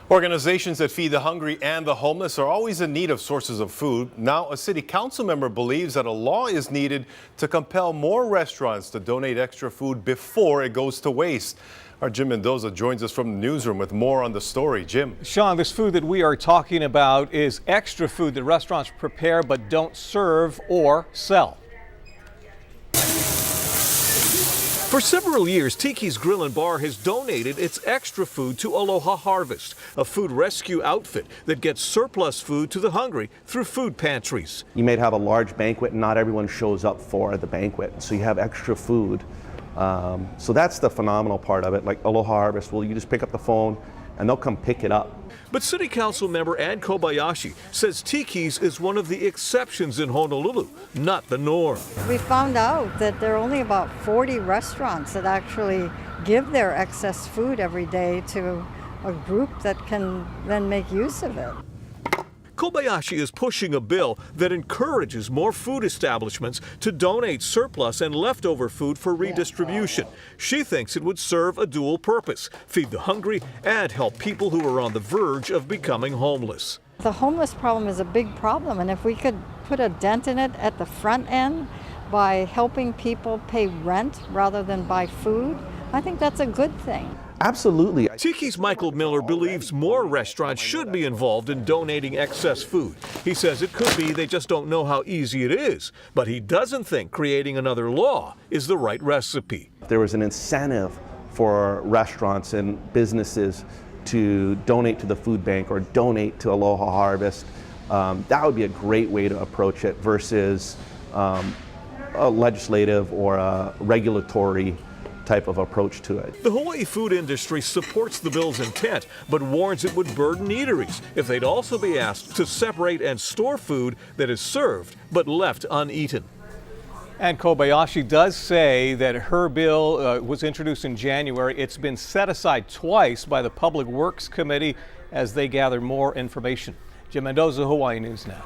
Organizations that feed the hungry and the homeless are always in need of sources of food. Now, a city council member believes that a law is needed to compel more restaurants to donate extra food before it goes to waste. Our Jim Mendoza joins us from the newsroom with more on the story. Jim. Sean, this food that we are talking about is extra food that restaurants prepare but don't serve or sell. For several years, Tiki's Grill and Bar has donated its extra food to Aloha Harvest, a food rescue outfit that gets surplus food to the hungry through food pantries. You may have a large banquet and not everyone shows up for the banquet, so you have extra food. So that's the phenomenal part of it. Like Aloha Harvest, well, you just pick up the phone and they'll come pick it up. But City Council member Ann Kobayashi says Tiki's is one of the exceptions in Honolulu, not the norm. We found out that there are only about 40 restaurants that actually give their excess food every day to a group that can then make use of it. Kobayashi is pushing a bill that encourages more food establishments to donate surplus and leftover food for redistribution. She thinks it would serve a dual purpose, feed the hungry and help people who are on the verge of becoming homeless. The homeless problem is a big problem, and if we could put a dent in it at the front end by helping people pay rent rather than buy food, I think that's a good thing. Absolutely. Tiki's Michael Miller believes more restaurants should be involved in donating excess food. He says it could be they just don't know how easy it is, but he doesn't think creating another law is the right recipe. If there was an incentive for restaurants and businesses to donate to the food bank or donate to Aloha Harvest, that would be a great way to approach it versus a legislative or a regulatory type of approach to it. The Hawaii food industry supports the bill's intent, but warns it would burden eateries if they'd also be asked to separate and store food that is served but left uneaten. And Kobayashi does say that her bill was introduced in January. It's been set aside twice by the Public Works Committee as they gather more information. Jim Mendoza, Hawaii News Now.